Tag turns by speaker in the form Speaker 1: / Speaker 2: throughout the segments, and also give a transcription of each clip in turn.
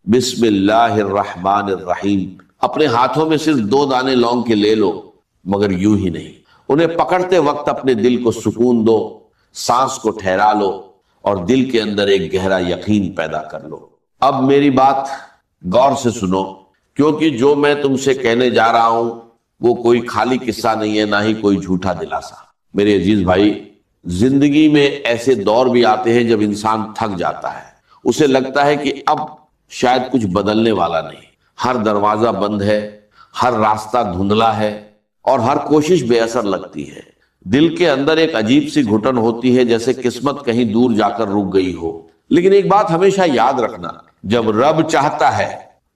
Speaker 1: بسم اللہ الرحمن الرحیم، اپنے ہاتھوں میں صرف 2 دانے لونگ کے لے لو، مگر یوں ہی نہیں، انہیں پکڑتے وقت اپنے دل کو سکون دو، سانس کو ٹھہرا لو اور دل کے اندر ایک گہرا یقین پیدا کر لو۔ اب میری بات غور سے سنو، کیونکہ جو میں تم سے کہنے جا رہا ہوں وہ کوئی خالی قصہ نہیں ہے، نہ ہی کوئی جھوٹا دلاسا۔ میرے عزیز بھائی، زندگی میں ایسے دور بھی آتے ہیں جب انسان تھک جاتا ہے، اسے لگتا ہے کہ اب شاید کچھ بدلنے والا نہیں، ہر دروازہ بند ہے، ہر راستہ دھندلا ہے اور ہر کوشش بے اثر لگتی ہے۔ دل کے اندر ایک عجیب سی گھٹن ہوتی ہے، جیسے قسمت کہیں دور جا کر رک گئی ہو۔ لیکن ایک بات ہمیشہ یاد رکھنا، جب رب چاہتا ہے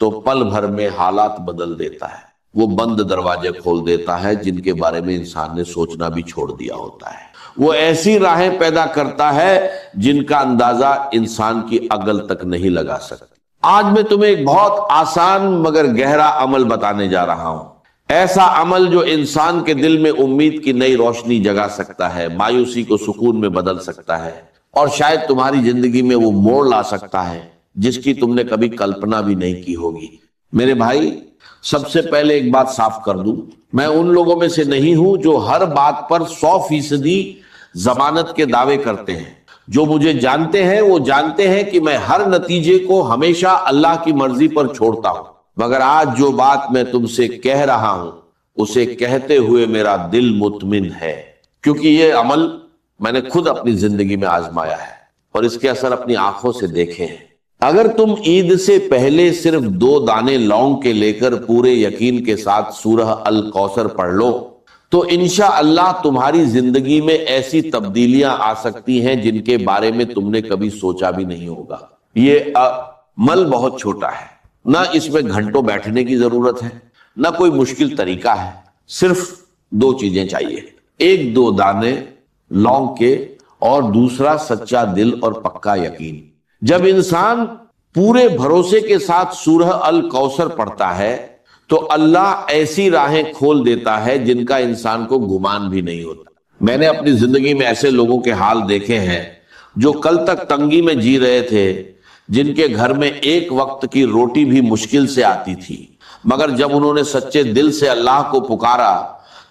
Speaker 1: تو پل بھر میں حالات بدل دیتا ہے، وہ بند دروازے کھول دیتا ہے جن کے بارے میں انسان نے سوچنا بھی چھوڑ دیا ہوتا ہے، وہ ایسی راہیں پیدا کرتا ہے جن کا اندازہ انسان کی عقل تک نہیں لگا سکتا۔ آج میں تمہیں ایک بہت آسان مگر گہرا عمل بتانے جا رہا ہوں، ایسا عمل جو انسان کے دل میں امید کی نئی روشنی جگا سکتا ہے، مایوسی کو سکون میں بدل سکتا ہے اور شاید تمہاری زندگی میں وہ موڑ لا سکتا ہے جس کی تم نے کبھی کلپنا بھی نہیں کی ہوگی۔ میرے بھائی، سب سے پہلے ایک بات صاف کر دوں، میں ان لوگوں میں سے نہیں ہوں جو ہر بات پر 100% ضمانت کے دعوے کرتے ہیں۔ جو مجھے جانتے ہیں وہ جانتے ہیں کہ میں ہر نتیجے کو ہمیشہ اللہ کی مرضی پر چھوڑتا ہوں، مگر آج جو بات میں تم سے کہہ رہا ہوں اسے کہتے ہوئے میرا دل مطمئن ہے، کیونکہ یہ عمل میں نے خود اپنی زندگی میں آزمایا ہے اور اس کے اثر اپنی آنکھوں سے دیکھے ہیں۔ اگر تم عید سے پہلے صرف 2 دانے لونگ کے لے کر پورے یقین کے ساتھ سورہ الکوثر پڑھ لو تو انشاءاللہ تمہاری زندگی میں ایسی تبدیلیاں آ سکتی ہیں جن کے بارے میں تم نے کبھی سوچا بھی نہیں ہوگا۔ یہ عمل بہت چھوٹا ہے، نہ اس میں گھنٹوں بیٹھنے کی ضرورت ہے، نہ کوئی مشکل طریقہ ہے، صرف 2 چیزیں چاہیے، ایک 2 دانے لونگ کے اور دوسرا سچا دل اور پکا یقین۔ جب انسان پورے بھروسے کے ساتھ سورہ الکوثر پڑھتا ہے تو اللہ ایسی راہیں کھول دیتا ہے جن کا انسان کو گمان بھی نہیں ہوتا۔ میں نے اپنی زندگی میں ایسے لوگوں کے حال دیکھے ہیں جو کل تک تنگی میں جی رہے تھے، جن کے گھر میں ایک وقت کی روٹی بھی مشکل سے آتی تھی، مگر جب انہوں نے سچے دل سے اللہ کو پکارا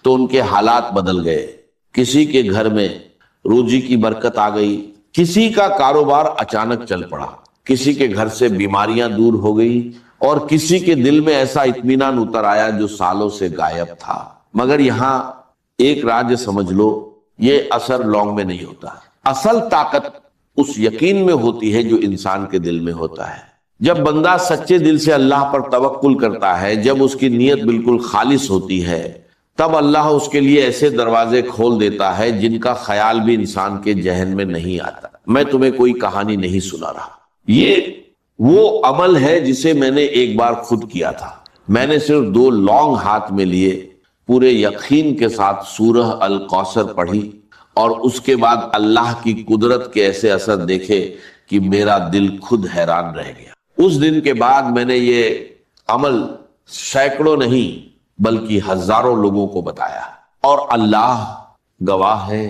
Speaker 1: تو ان کے حالات بدل گئے۔ کسی کے گھر میں روزی کی برکت آ گئی، کسی کا کاروبار اچانک چل پڑا، کسی کے گھر سے بیماریاں دور ہو گئی اور کسی کے دل میں ایسا اطمینان اتر آیا جو سالوں سے غائب تھا۔ مگر یہاں ایک راز سمجھ لو، یہ اثر لونگ میں نہیں ہوتا، اصل طاقت اس یقین میں ہوتی ہے جو انسان کے دل میں ہوتا ہے۔ جب بندہ سچے دل سے اللہ پر توکل کرتا ہے، جب اس کی نیت بالکل خالص ہوتی ہے، تب اللہ اس کے لیے ایسے دروازے کھول دیتا ہے جن کا خیال بھی انسان کے ذہن میں نہیں آتا۔ میں تمہیں کوئی کہانی نہیں سنا رہا، یہ وہ عمل ہے جسے میں نے ایک بار خود کیا تھا۔ میں نے صرف 2 لونگ ہاتھ میں لیے، پورے یقین کے ساتھ سورہ الکوثر پڑھی اور اس کے بعد اللہ کی قدرت کے ایسے اثر دیکھے کہ میرا دل خود حیران رہ گیا۔ اس دن کے بعد میں نے یہ عمل سینکڑوں نہیں بلکہ ہزاروں لوگوں کو بتایا اور اللہ گواہ ہے،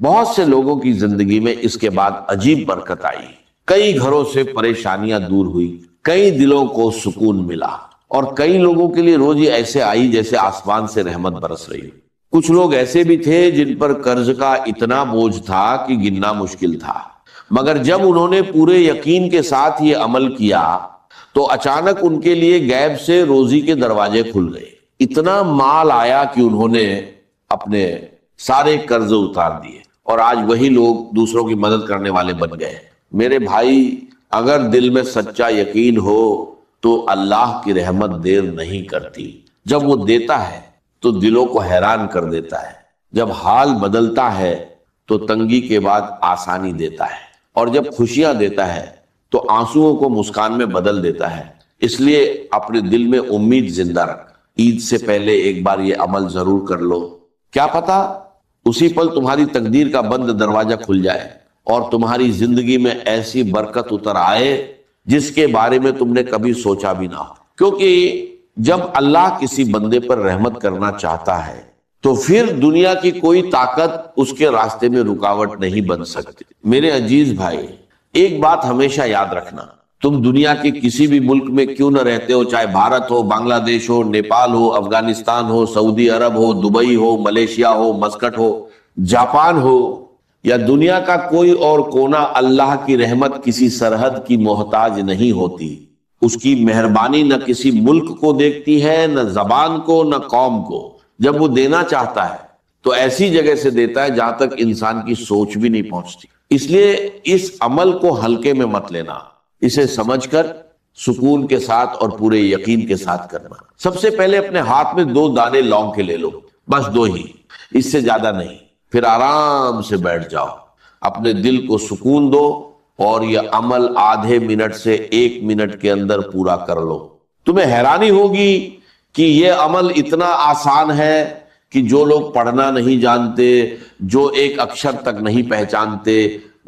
Speaker 1: بہت سے لوگوں کی زندگی میں اس کے بعد عجیب برکت آئی، کئی گھروں سے پریشانیاں دور ہوئی، کئی دلوں کو سکون ملا اور کئی لوگوں کے لیے روزی ایسے آئی جیسے آسمان سے رحمت برس رہی۔ کچھ لوگ ایسے بھی تھے جن پر قرض کا اتنا بوجھ تھا کہ گننا مشکل تھا، مگر جب انہوں نے پورے یقین کے ساتھ یہ عمل کیا تو اچانک ان کے لیے غیب سے روزی کے دروازے کھل گئے، اتنا مال آیا کہ انہوں نے اپنے سارے قرض اتار دیے اور آج وہی لوگ دوسروں کی مدد کرنے والے بن گئے۔ میرے بھائی، اگر دل میں سچا یقین ہو تو اللہ کی رحمت دیر نہیں کرتی، جب وہ دیتا ہے تو دلوں کو حیران کر دیتا ہے، جب حال بدلتا ہے تو تنگی کے بعد آسانی دیتا ہے اور جب خوشیاں دیتا ہے تو آنسوؤں کو مسکان میں بدل دیتا ہے۔ اس لیے اپنے دل میں امید زندہ رکھ، عید سے پہلے ایک بار یہ عمل ضرور کر لو، کیا پتا اسی پل تمہاری تقدیر کا بند دروازہ کھل جائے اور تمہاری زندگی میں ایسی برکت اتر آئے جس کے بارے میں تم نے کبھی سوچا بھی نہ ہو۔ کیونکہ جب اللہ کسی بندے پر رحمت کرنا چاہتا ہے تو پھر دنیا کی کوئی طاقت اس کے راستے میں رکاوٹ نہیں بن سکتی۔ میرے عزیز بھائی، ایک بات ہمیشہ یاد رکھنا، تم دنیا کے کسی بھی ملک میں کیوں نہ رہتے ہو، چاہے بھارت ہو، بنگلہ دیش ہو، نیپال ہو، افغانستان ہو، سعودی عرب ہو، دبئی ہو، ملیشیا ہو، مسکٹ ہو، جاپان ہو، یا دنیا کا کوئی اور کونا، اللہ کی رحمت کسی سرحد کی محتاج نہیں ہوتی۔ اس کی مہربانی نہ کسی ملک کو دیکھتی ہے، نہ زبان کو، نہ قوم کو۔ جب وہ دینا چاہتا ہے تو ایسی جگہ سے دیتا ہے جہاں تک انسان کی سوچ بھی نہیں پہنچتی۔ اس لیے اس عمل کو ہلکے میں مت لینا، اسے سمجھ کر سکون کے ساتھ اور پورے یقین کے ساتھ کرنا۔ سب سے پہلے اپنے ہاتھ میں 2 دانے لونگ کے لے لو، بس 2 ہی، اس سے زیادہ نہیں۔ پھر آرام سے بیٹھ جاؤ، اپنے دل کو سکون دو، اور یہ عمل آدھے منٹ سے 1 منٹ کے اندر پورا کر لو۔ تمہیں حیرانی ہوگی کہ یہ عمل اتنا آسان ہے کہ جو لوگ پڑھنا نہیں جانتے، جو ایک اکشر تک نہیں پہچانتے،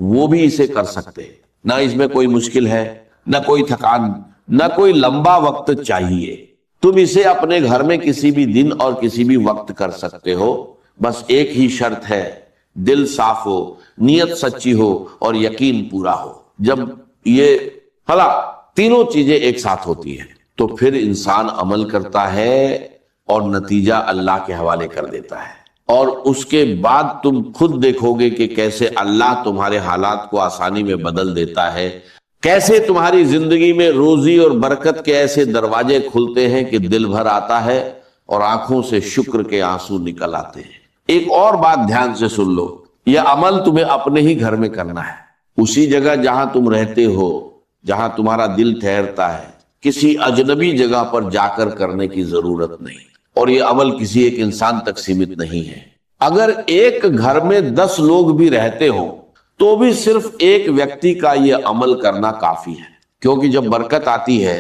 Speaker 1: وہ بھی اسے کر سکتے۔ نہ اس میں کوئی مشکل ہے، نہ کوئی تھکان، نہ کوئی لمبا وقت چاہیے۔ تم اسے اپنے گھر میں کسی بھی دن اور کسی بھی وقت کر سکتے ہو۔ بس ایک ہی شرط ہے، دل صاف ہو، نیت سچی ہو اور یقین پورا ہو۔ جب یہ تینوں چیزیں ایک ساتھ ہوتی ہیں تو پھر انسان عمل کرتا ہے اور نتیجہ اللہ کے حوالے کر دیتا ہے، اور اس کے بعد تم خود دیکھو گے کہ کیسے اللہ تمہارے حالات کو آسانی میں بدل دیتا ہے، کیسے تمہاری زندگی میں روزی اور برکت کے ایسے دروازے کھلتے ہیں کہ دل بھر آتا ہے اور آنکھوں سے شکر کے آنسو نکل آتے ہیں۔ ایک اور بات دھیان سے سن لو، یہ عمل تمہیں اپنے ہی گھر میں کرنا ہے، اسی جگہ جہاں تم رہتے ہو، جہاں تمہارا دل ٹھہرتا ہے۔ کسی اجنبی جگہ پر جا کر کرنے کی ضرورت نہیں، اور یہ عمل کسی ایک انسان تک سیمت نہیں ہے۔ اگر ایک گھر میں 10 لوگ بھی رہتے ہو تو بھی صرف ایک ویکتی کا یہ عمل کرنا کافی ہے، کیونکہ جب برکت آتی ہے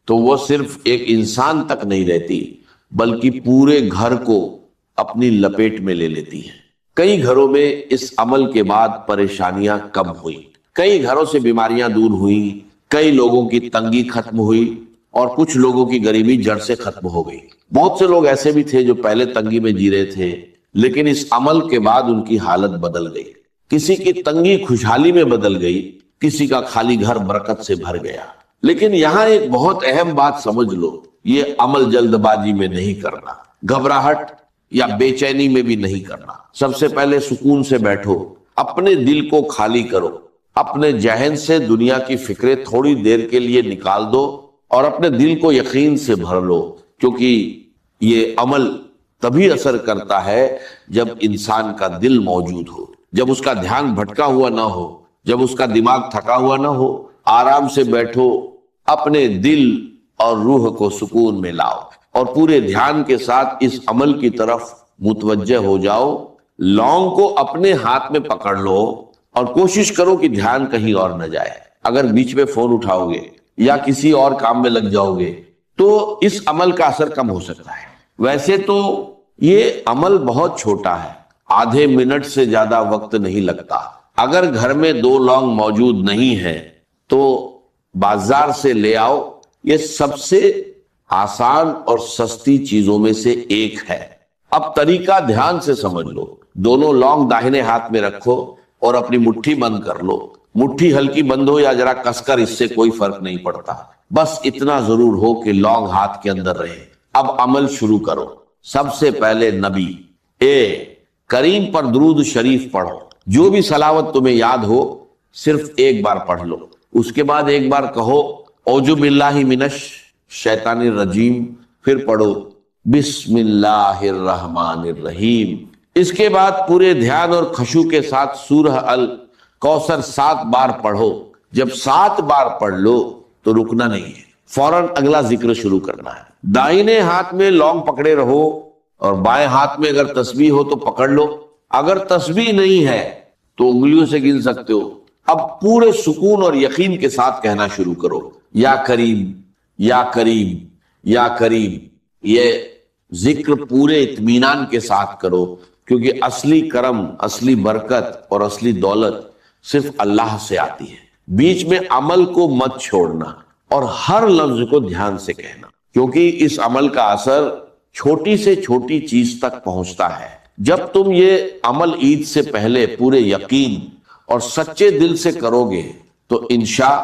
Speaker 1: تو وہ صرف ایک انسان تک نہیں رہتی بلکہ پورے گھر کو اپنی لپیٹ میں لے لیتی ہے۔ کئی گھروں میں اس عمل کے بعد پریشانیاں کم ہوئی، کئی گھروں سے بیماریاں دور ہوئیں، کئی لوگوں کی تنگی ختم ہوئی، اور کچھ لوگوں کی غریبی جڑ سے ختم ہو گئی۔ بہت سے لوگ ایسے بھی تھے جو پہلے تنگی میں جی رہے تھے، لیکن اس عمل کے بعد ان کی حالت بدل گئی۔ کسی کی تنگی خوشحالی میں بدل گئی، کسی کا خالی گھر برکت سے بھر گیا۔ لیکن یہاں ایک بہت اہم بات سمجھ لو، یہ عمل جلد بازی میں نہیں کرنا، گھبراہٹ یا بے چینی میں بھی نہیں کرنا۔ سب سے پہلے سکون سے بیٹھو، اپنے دل کو خالی کرو، اپنے ذہن سے دنیا کی فکریں تھوڑی دیر کے لیے نکال دو اور اپنے دل کو یقین سے بھر لو، کیونکہ یہ عمل تبھی اثر کرتا ہے جب انسان کا دل موجود ہو، جب اس کا دھیان بھٹکا ہوا نہ ہو، جب اس کا دماغ تھکا ہوا نہ ہو۔ آرام سے بیٹھو، اپنے دل اور روح کو سکون میں لاؤ اور پورے دھیان کے ساتھ اس عمل کی طرف متوجہ ہو جاؤ۔ لونگ کو اپنے ہاتھ میں پکڑ لو اور کوشش کرو کہ دھیان کہیں اور نہ جائے۔ اگر بیچ میں فون اٹھاؤ گے یا کسی اور کام میں لگ جاؤ گے تو اس عمل کا اثر کم ہو سکتا ہے۔ ویسے تو یہ عمل بہت چھوٹا ہے، آدھے منٹ سے زیادہ وقت نہیں لگتا۔ اگر گھر میں 2 لونگ موجود نہیں ہیں تو بازار سے لے آؤ، یہ سب سے آسان اور سستی چیزوں میں سے ایک ہے۔ اب طریقہ دھیان سے سمجھ لو۔ دونوں لونگ داہنے ہاتھ میں رکھو اور اپنی مٹھی بند کر لو۔ مٹھی ہلکی بند ہو یا ذرا کس کر، اس سے کوئی فرق نہیں پڑتا، بس اتنا ضرور ہو کہ لونگ ہاتھ کے اندر رہے۔ اب عمل شروع کرو۔ سب سے پہلے نبی کریم پر درود شریف پڑھو، جو بھی صلوات تمہیں یاد ہو صرف ایک بار پڑھ لو۔ اس کے بعد ایک بار کہو اعوذ باللہ من الشیطان الرجیم، پھر پڑھو بسم اللہ الرحمن الرحیم۔ اس کے بعد پورے دھیان اور خشوع کے ساتھ سورہ الکوثر 7 بار پڑھو۔ جب 7 بار پڑھ لو تو رکنا نہیں ہے، فوراً اگلا ذکر شروع کرنا ہے۔ دائنے ہاتھ میں لونگ پکڑے رہو اور بائیں ہاتھ میں اگر تسبیح ہو تو پکڑ لو، اگر تسبیح نہیں ہے تو انگلیوں سے گن سکتے ہو۔ اب پورے سکون اور یقین کے ساتھ کہنا شروع کرو، یا کریم یا کریم یا کریم۔ یہ ذکر پورے اطمینان کے ساتھ کرو، کیونکہ اصلی کرم، اصلی برکت اور اصلی دولت صرف اللہ سے آتی ہے۔ بیچ میں عمل کو مت چھوڑنا اور ہر لفظ کو دھیان سے کہنا، کیونکہ اس عمل کا اثر چھوٹی سے چھوٹی چیز تک پہنچتا ہے۔ جب تم یہ عمل عید سے پہلے پورے یقین اور سچے دل سے کرو گے تو انشاء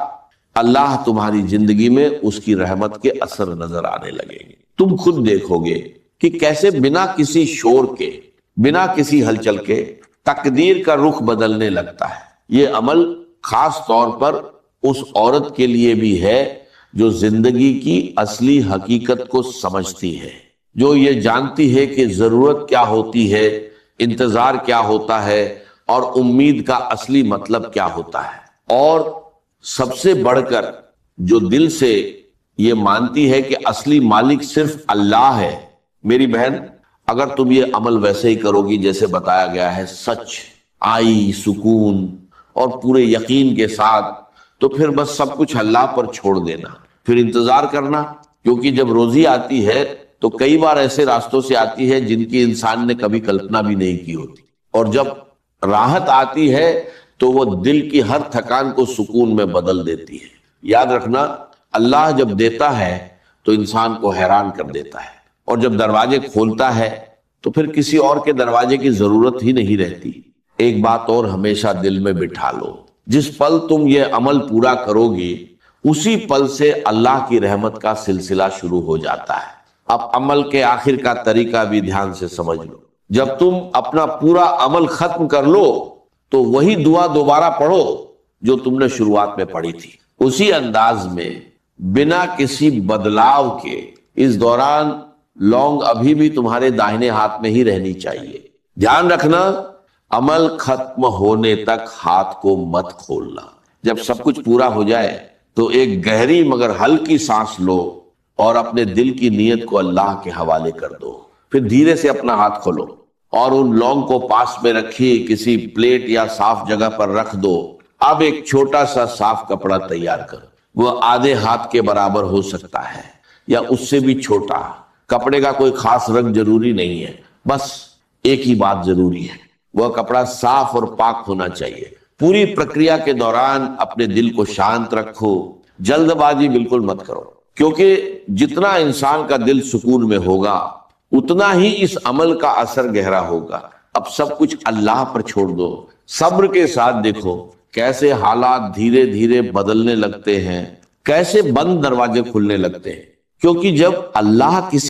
Speaker 1: اللہ تمہاری زندگی میں اس کی رحمت کے اثر نظر آنے لگیں گے۔ تم خود دیکھو گے کہ کیسے بنا کسی شور کے، بنا کسی ہلچل کے تقدیر کا رخ بدلنے لگتا ہے۔ یہ عمل خاص طور پر اس عورت کے لیے بھی ہے جو زندگی کی اصلی حقیقت کو سمجھتی ہے، جو یہ جانتی ہے کہ ضرورت کیا ہوتی ہے، انتظار کیا ہوتا ہے اور امید کا اصلی مطلب کیا ہوتا ہے، اور سب سے بڑھ کر جو دل سے یہ مانتی ہے کہ اصلی مالک صرف اللہ ہے۔ میری بہن، اگر تم یہ عمل ویسے ہی کرو گی جیسے بتایا گیا ہے، سچ، آئی، سکون اور پورے یقین کے ساتھ، تو پھر بس سب کچھ اللہ پر چھوڑ دینا، پھر انتظار کرنا، کیونکہ جب روزی آتی ہے تو کئی بار ایسے راستوں سے آتی ہے جن کی انسان نے کبھی کلپنا بھی نہیں کی ہوتی، اور جب راحت آتی ہے تو وہ دل کی ہر تھکان کو سکون میں بدل دیتی ہے۔ یاد رکھنا، اللہ جب دیتا ہے تو انسان کو حیران کر دیتا ہے، اور جب دروازے کھولتا ہے تو پھر کسی اور کے دروازے کی ضرورت ہی نہیں رہتی۔ ایک بات اور ہمیشہ دل میں بٹھا لو، جس پل تم یہ عمل پورا کرو گی اسی پل سے اللہ کی رحمت کا سلسلہ شروع ہو جاتا ہے۔ اب عمل کے آخر کا طریقہ بھی دھیان سے سمجھ لو۔ جب تم اپنا پورا عمل ختم کر لو تو وہی دعا دوبارہ پڑھو جو تم نے شروعات میں پڑھی تھی، اسی انداز میں، بنا کسی بدلاؤ کے۔ اس دوران لونگ ابھی بھی تمہارے داہنے ہاتھ میں ہی رہنی چاہیے۔ دھیان رکھنا، عمل ختم ہونے تک ہاتھ کو مت کھولنا۔ جب سب کچھ پورا ہو جائے تو ایک گہری مگر ہلکی سانس لو اور اپنے دل کی نیت کو اللہ کے حوالے کر دو۔ پھر دھیرے سے اپنا ہاتھ کھولو اور ان لونگ کو پاس میں رکھی کسی پلیٹ یا صاف جگہ پر رکھ دو۔ اب ایک چھوٹا سا صاف کپڑا تیار کر، وہ آدھے ہاتھ کے برابر ہو سکتا ہے یا اس سے بھی چھوٹا۔ کپڑے کا کوئی خاص رنگ ضروری نہیں ہے، بس ایک ہی بات ضروری ہے، وہ کپڑا صاف اور پاک ہونا چاہیے۔ پوری پرکریا کے دوران اپنے دل کو شانت رکھو، جلد بازی بالکل مت کرو، کیونکہ جتنا انسان کا دل سکون میں ہوگا اتنا ہی اس عمل کا اثر گہرا ہوگا۔ اب سب کچھ اللہ پر چھوڑ دو، صبر کے ساتھ دیکھو کیسے حالات دھیرے دھیرے بدلنے لگتے ہیں، کیسے بند دروازے کھلنے لگتے ہیں، کیونکہ جب اللہ کسی